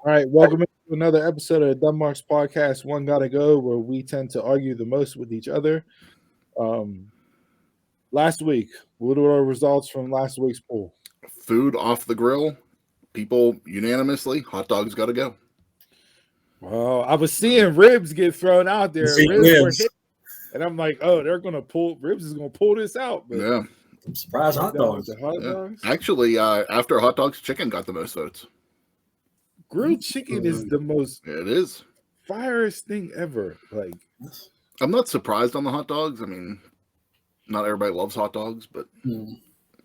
All right, welcome to another episode of Denmark's podcast. One gotta go, where we tend to argue the most with each other. Um, last week, what were our results from last week's poll? Food off the grill. People unanimously, hot dogs got to go. Well, I was seeing ribs get thrown out there. Ribs were hit, and I'm like, oh, they're gonna pull. Ribs is gonna pull this out. But Yeah, I'm surprised hot dogs. The hot dogs. Actually, after hot dogs, chicken got the most votes. Grilled chicken is the most It is. firest thing ever. Like, I'm not surprised on the hot dogs. I mean, not everybody loves hot dogs, but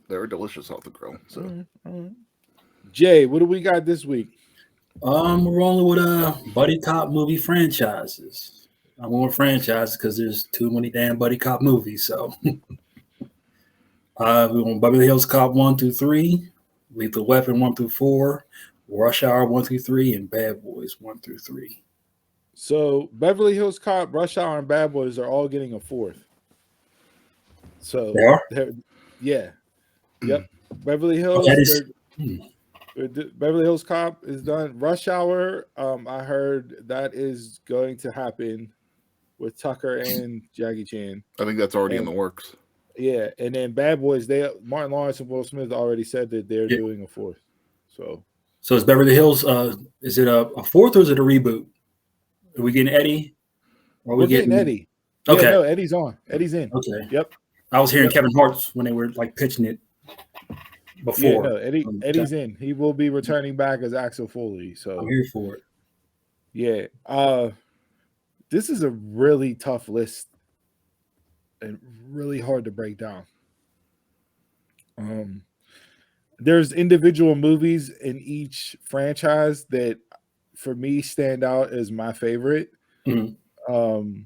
they're delicious off the grill. So, Jay, what do we got this week? We're rolling with buddy cop movie franchises. I'm going with franchises because there's too many damn buddy cop movies. So, we want Beverly Hills Cop 1 through 3, Lethal Weapon 1 through 4, Rush Hour 1 through 3, and Bad Boys 1 through 3. So Beverly Hills Cop, Rush Hour, and Bad Boys are all getting a fourth. So They are? Yeah. Yep. Beverly Hills. Beverly Hills Cop is done. Rush Hour. I heard that is going to happen with Tucker and Jackie Chan. I think that's already in the works. Yeah, and then Bad Boys. Martin Lawrence and Will Smith already said that they're doing a fourth. So is Beverly Hills? Is it a fourth or is it a reboot? Are we getting Eddie? Or we're getting Eddie. Okay, no, Eddie's on. Eddie's in. Okay. Yep. I was hearing Kevin Hart's when they were like pitching it before. Yeah, no, Eddie's in. He will be returning back as Axel Foley. So I'm here for it. Yeah. This is a really tough list and really hard to break down. There's individual movies in each franchise that for me stand out as my favorite. Mm-hmm.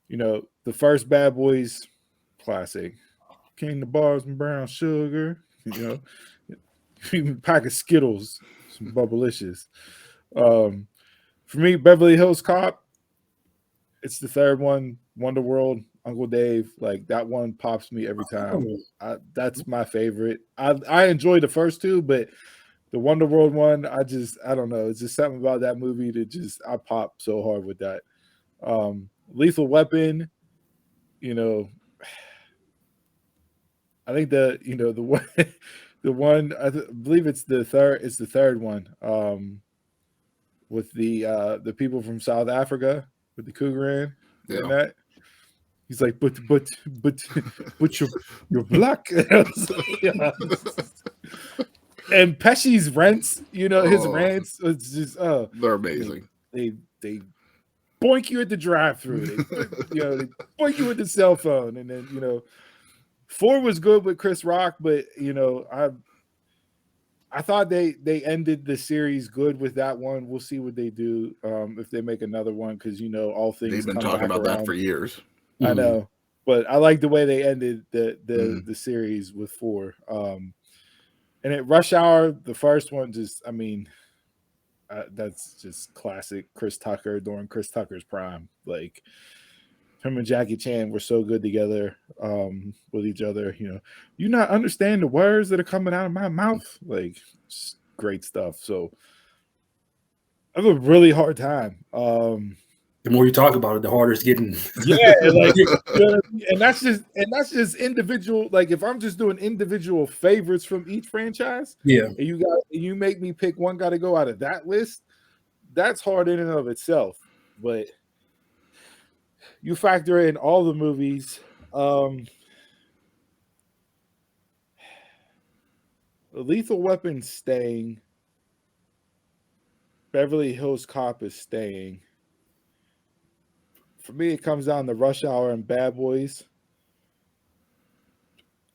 The first Bad Boys classic, King the Bars and Brown Sugar, pack of Skittles, some Bubblicious. For me, Beverly Hills Cop, it's the third one, Wonderworld, Uncle Dave, like that one pops me every time. That's my favorite. I enjoy the first two, but the Wonderworld one, I don't know. It's just something about that movie that I pop so hard with that. Lethal Weapon, I think the one I believe it's the third one. With the people from South Africa with the Cougar and that. He's like, but you're black. And Pesci's rants, his rants, it's just they're amazing. They boink you at the drive-through. They boink you with the cell phone, and then 4 was good with Chris Rock, but I thought they ended the series good with that one. We'll see what they do if they make another one, because all things they've been come talking back about around. that for years. I know, but I like the way they ended the series with 4. And at Rush Hour, the first one, that's just classic Chris Tucker during Chris Tucker's prime. Like him and Jackie Chan were so good together with each other. You not understand the words that are coming out of my mouth. Like, great stuff. So I have a really hard time. The more you talk about it, the harder it's getting. Yeah, and that's just individual. Like, if I'm just doing individual favorites from each franchise, and you make me pick one got to go out of that list, that's hard in and of itself. But you factor in all the movies. Lethal Weapon staying. Beverly Hills Cop is staying. For me, it comes down to Rush Hour and Bad Boys.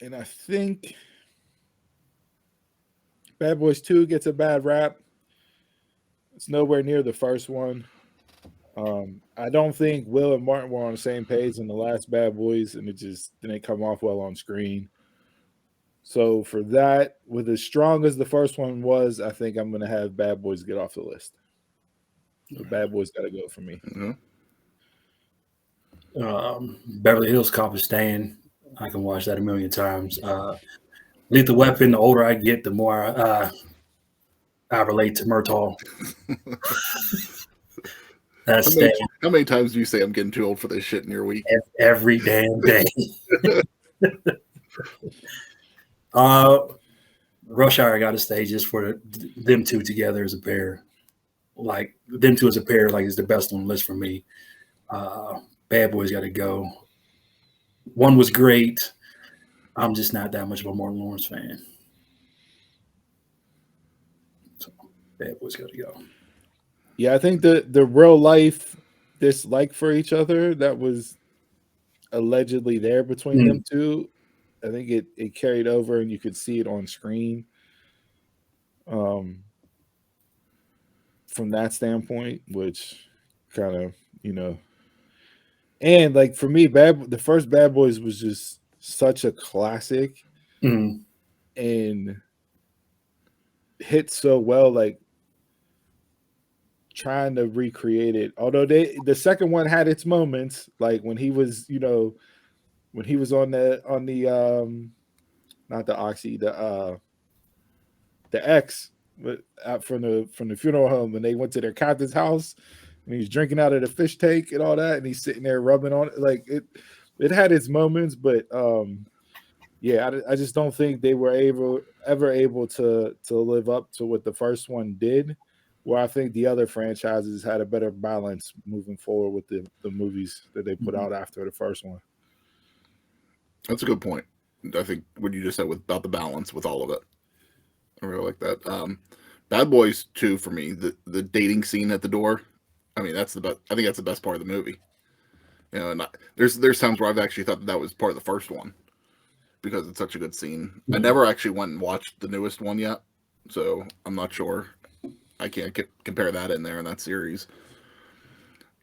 And I think Bad Boys 2 gets a bad rap. It's nowhere near the first one. I don't think Will and Martin were on the same page in the last Bad Boys, and it just didn't come off well on screen. So for that, with as strong as the first one was, I think I'm going to have Bad Boys get off the list. So Bad Boys got to go for me. Mm-hmm. Beverly Hills Cop is staying. I can watch that a million times. Lethal Weapon, the older I get, the more I relate to Murtaugh. That's staying How many times do you say I'm getting too old for this shit in your week? every damn day. Rush Hour got to stay just for them two together as a pair. Like them two as a pair, like is the best on the list for me. Bad Boys got to go. One was great. I'm just not that much of a Martin Lawrence fan. So Bad Boys got to go. Yeah, I think the real life dislike for each other that was allegedly there between them two, I think it carried over and you could see it on screen. From that standpoint, which kind of, and like for me, the first Bad Boys was just such a classic and hit so well, like trying to recreate it. Although the second one had its moments, like when he was, when he was on the not the Oxy, the X, but out from the funeral home, and they went to their captain's house and he's drinking out of the fish tank and all that, and he's sitting there rubbing on it. Like it had its moments, but yeah, I just don't think they were ever able to live up to what the first one did. Where I think the other franchises had a better balance moving forward with the movies that they put out after the first one. That's a good point. I think what you just said about the balance with all of it. I really like that. Bad Boys 2 for me, the dating scene at the door. I mean, that's the best. I think that's the best part of the movie. And there's times where I've actually thought that was part of the first one because it's such a good scene. I never actually went and watched the newest one yet, so I'm not sure. I can't compare that in there in that series.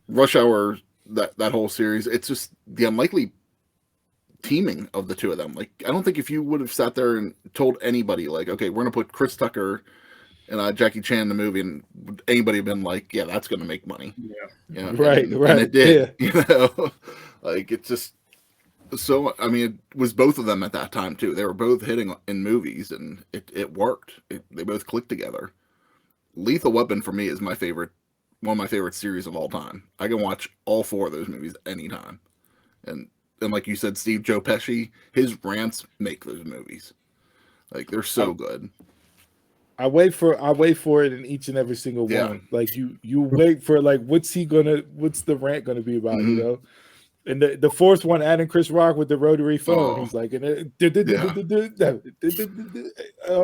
Rush Hour, that whole series, it's just the unlikely teaming of the two of them. Like, I don't think if you would have sat there and told anybody, like, okay, we're going to put Chris Tucker and Jackie Chan in the movie, and anybody have been like, yeah, that's going to make money. Yeah. Right. And it did. Yeah. Like, it's just so, I mean, it was both of them at that time, too. They were both hitting in movies, and it worked. They both clicked together. Lethal Weapon for me is one of my favorite series of all time. I can watch all four of those movies anytime. And like you said, Steve, Joe Pesci, his rants make those movies. Like, they're so good. I wait for it in each and every single one. Like you wait for, like, what's the rant gonna be about, And the fourth one, adding Chris Rock with the rotary phone, he's like, oh,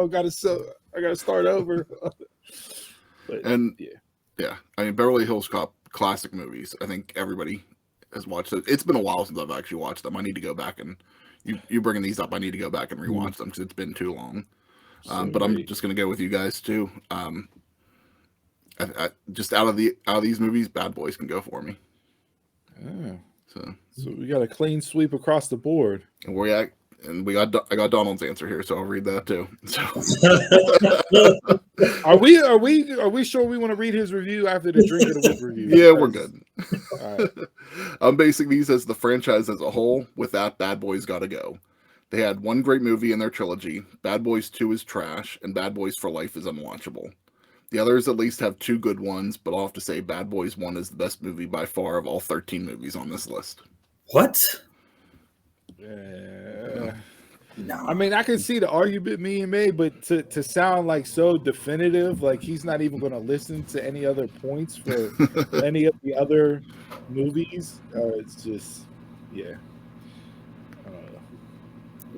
I gotta start over. But, yeah. I mean, Beverly Hills Cop, classic movies. I think everybody has watched it. It's been a while since I've actually watched them. I need to go back and you bringing these up. I need to go back and rewatch them because it's been too long. But I'm just gonna go with you guys too. I just out of these movies, Bad Boys can go for me. Oh. So we got a clean sweep across the board. And I got Donald's answer here, so I'll read that too. So. Are we sure we want to read his review after the Drink of the Week review? Yeah, we're good. All right. I'm basing these as the franchise as a whole. With that, Bad Boys gotta go. They had one great movie in their trilogy. Bad Boys 2 is trash, and Bad Boys for Life is unwatchable. The others at least have two good ones, but I'll have to say Bad Boys 1 is the best movie by far of all 13 movies on this list. What? No. I mean, I can see the argument being made, but to sound like so definitive, like he's not even going to listen to any other points for any of the other movies, it's just, yeah.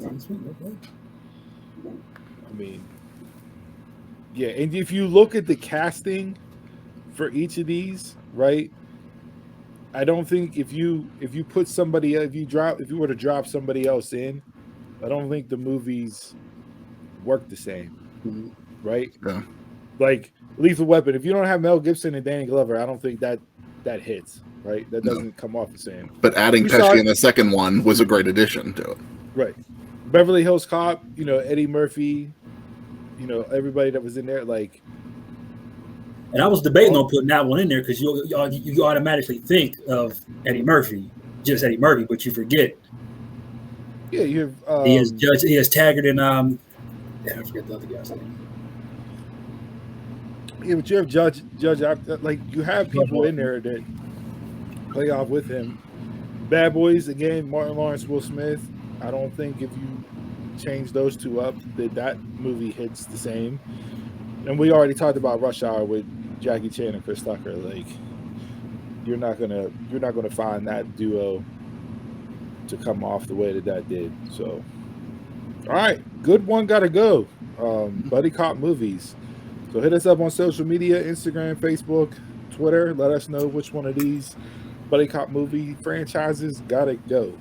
I mean, yeah, and if you look at the casting for each of these, right? I don't think if you put somebody, if you were to drop somebody else in, I don't think the movies work the same, right? Yeah. Like Lethal Weapon, if you don't have Mel Gibson and Danny Glover, I don't think that hits, right? That doesn't come off the same. But adding Pesci in the second one was a great addition to it. Right. Beverly Hills Cop, Eddie Murphy, everybody that was in there, like. And I was debating on putting that one in there because you automatically think of Eddie Murphy, just Eddie Murphy, but you forget. Yeah, you have. He is Taggart and I forget the other guy's name. Yeah, but you have Judge like you have people in there that play off with him. Bad Boys again, Martin Lawrence, Will Smith. I don't think if you change those two up, that movie hits the same. And we already talked about Rush Hour with Jackie Chan and Chris Tucker. Like you're not gonna find that duo to come off the way that did. So, all right, good one, gotta go. Buddy cop movies. So hit us up on social media, Instagram, Facebook, Twitter. Let us know which one of these buddy cop movie franchises gotta go.